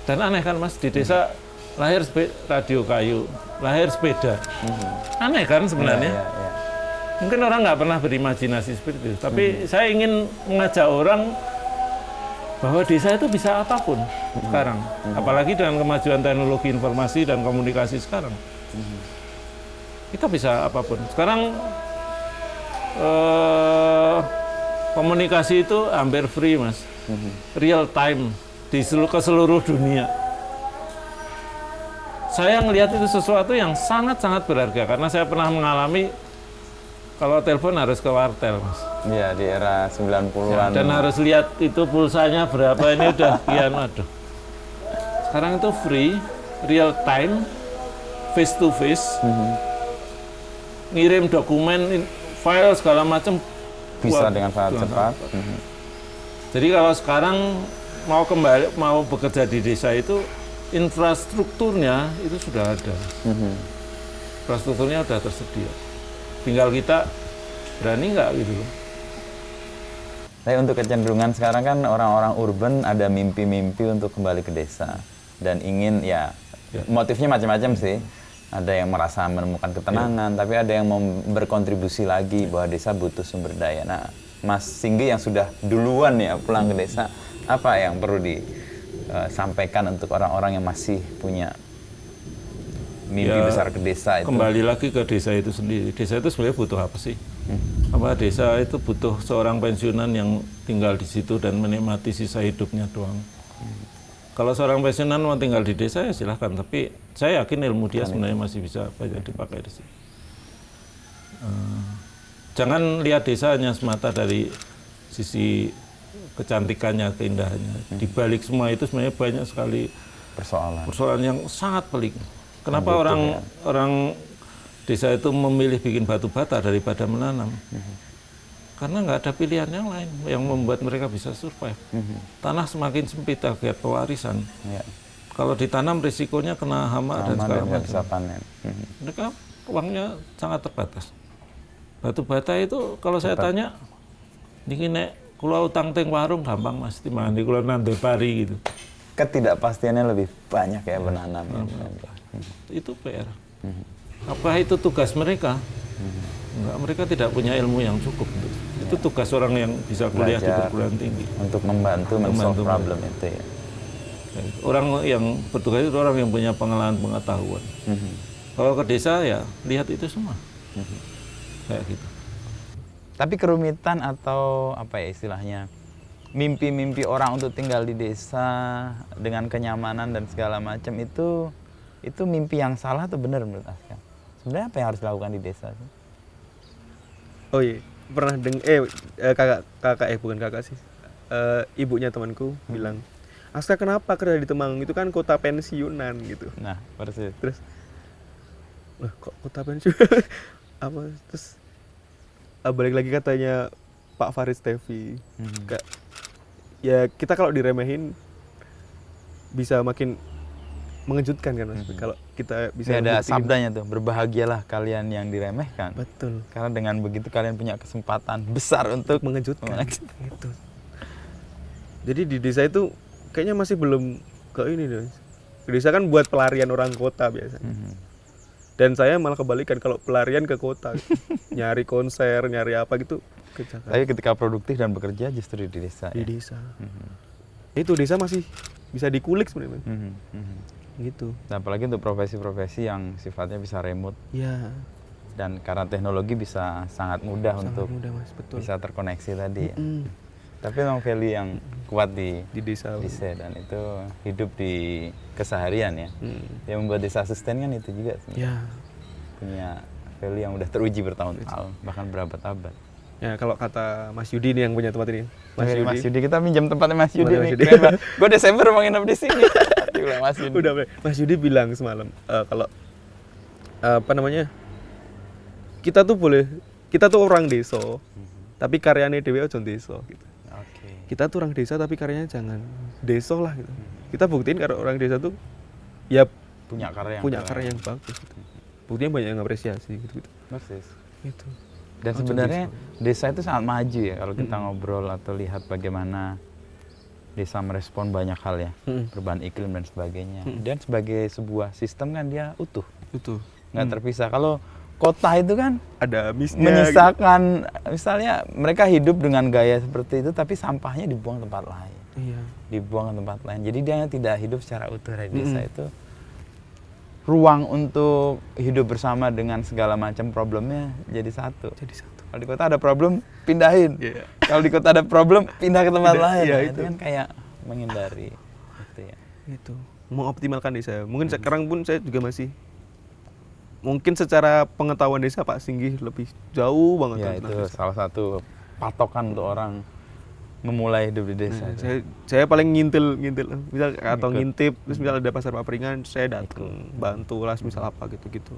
Dan aneh kan Mas, di desa lahir radio kayu, lahir sepeda. Aneh kan sebenarnya? Ya. Mungkin orang nggak pernah berimajinasi seperti itu. Tapi saya ingin mengajak orang bahwa desa itu bisa apapun sekarang. Apalagi dengan kemajuan teknologi informasi dan komunikasi sekarang. Kita bisa apapun. Sekarang komunikasi itu hampir free Mas. Real time ke seluruh dunia. Saya ngelihat itu sesuatu yang sangat-sangat berharga karena saya pernah mengalami kalau telepon harus ke wartel, Mas. Iya, di era 90-an. Dan harus lihat itu pulsanya berapa, ini udah kian, waduh. Sekarang itu free, real time, face to face. Ngirim dokumen, file segala macam bisa dengan sangat cepat. Jadi kalau sekarang mau bekerja di desa itu infrastrukturnya itu sudah ada. Infrastrukturnya sudah tersedia. Tinggal kita berani nggak gitu loh. Tapi untuk kecenderungan sekarang kan orang-orang urban ada mimpi-mimpi untuk kembali ke desa dan ingin motifnya macam-macam sih. Ada yang merasa menemukan ketenangan, tapi ada yang mau berkontribusi lagi bahwa desa butuh sumber daya. Nah, Mas Singgi yang sudah duluan ya pulang ke desa, apa yang perlu disampaikan untuk orang-orang yang masih punya mimpi besar ke desa itu? Kembali lagi ke desa itu sendiri. Desa itu sebenarnya butuh apa sih? Apa desa itu butuh seorang pensiunan yang tinggal di situ dan menikmati sisa hidupnya doang? Kalau seorang pensiunan mau tinggal di desa ya silahkan, tapi saya yakin ilmu dia sebenarnya masih bisa banyak dipakai di sini. Jangan lihat desa hanya semata dari sisi kecantikannya, keindahannya. Di balik semua itu sebenarnya banyak sekali persoalan yang sangat pelik. Kenapa orang desa itu memilih bikin batu bata daripada menanam? Karena nggak ada pilihan yang lain yang membuat mereka bisa survive. Tanah semakin sempit akibat pewarisan. Kalau ditanam risikonya kena hama dan segala macam. Mereka uangnya sangat terbatas. Batu bata itu kalau saya tanya, ini nek kalau utang teng warung gampang Mas, dimana kalau nandur pari gitu. Ketidakpastiannya lebih banyak ya menanam. Itu PR. Apa itu tugas mereka? Enggak, mereka tidak punya ilmu yang cukup. Itu tugas orang yang bisa kuliah di perguruan tinggi. Untuk membantu men-solve problem itu ya. Orang yang bertugas itu orang yang punya pengetahuan. Kalau ke desa ya lihat itu semua. Kayak gitu. Tapi kerumitan atau apa ya istilahnya, mimpi-mimpi orang untuk tinggal di desa dengan kenyamanan dan segala macam itu mimpi yang salah atau benar menurut Aska? Sebenarnya apa yang harus dilakukan di desa sih? Oh iya, pernah bukan kakak sih, ibunya temanku bilang, Aska kenapa kerja di Temanggung, itu kan kota pensiunan gitu. Nah, persis. Terus, kok kota pensiunan? Apa? Terus balik lagi katanya Pak Faris Tevi, ya kita kalau diremehin bisa makin mengejutkan kan Mas, kalau kita bisa ada sabdanya tuh, berbahagialah kalian yang diremehkan. Betul. Karena dengan begitu kalian punya kesempatan besar untuk mengejutkan. Gitu. Jadi di desa itu kayaknya masih belum ke ini deh. Di desa kan buat pelarian orang kota biasanya. Dan saya malah kebalikan, kalau pelarian ke kota, nyari konser, nyari apa gitu ke Jakarta. Tapi ketika produktif dan bekerja justru di desa. Di desa. Itu desa masih bisa dikulik sebenarnya. Gitu. Nah, apalagi untuk profesi-profesi yang sifatnya bisa remote. Ya. Dan karena teknologi bisa sangat mudah untuk Mas, betul. bisa terkoneksi tadi. Ya. Tapi memang value yang kuat di desa. Dan itu hidup di keseharian ya. Yang membuat desa sustain kan itu juga. Ya. Punya value yang udah teruji bertahun-tahun, bahkan berabad-abad. Ya, kalau kata Mas Yudi nih yang punya tempat ini. Mas Yudi, kita minjam tempatnya Mas Yudi nih. Gue Desember mau nginep di sini. Mas Yudi. Udah, Mas Yudi bilang semalam kalau kita tuh orang desa, tapi karyanya dewe ojo desa gitu. Kita tuh orang desa tapi karyanya jangan desa lah gitu. Kita buktiin kalau orang desa tuh ya punya karya yang bagus gitu. Buktinya banyak yang apresiasi gitu. Persis. Gitu. Dan sebenarnya desa itu sangat maju ya kalau kita ngobrol atau lihat bagaimana desa merespon banyak hal ya, perubahan iklim dan sebagainya. Dan sebagai sebuah sistem kan dia utuh, Itu nggak terpisah. Kalau kota itu kan ada misnya. menyisakan, misalnya mereka hidup dengan gaya seperti itu, tapi sampahnya dibuang tempat lain, Iya. dibuang ke tempat lain. Jadi dia tidak hidup secara utuh dari desa itu. Ruang untuk hidup bersama dengan segala macam problemnya jadi satu. Jadi satu. Kalau di kota ada problem, pindahin. Iya. Kalau di kota ada problem, pindah ke tempat Pindah, lain. iya, Nah, itu. itu kan kayak menghindari itu ya. Itu mengoptimalkan desa. Mungkin sekarang pun saya juga masih mungkin secara pengetahuan desa Pak Singgih lebih jauh banget Ya tentang itu desa. salah satu patokan untuk orang memulai hidup di desa. Nah, itu. saya paling ngintil misal atau Ikut. ngintip terus misal ada pasar papringan saya datang bantu lah misal apa gitu-gitu.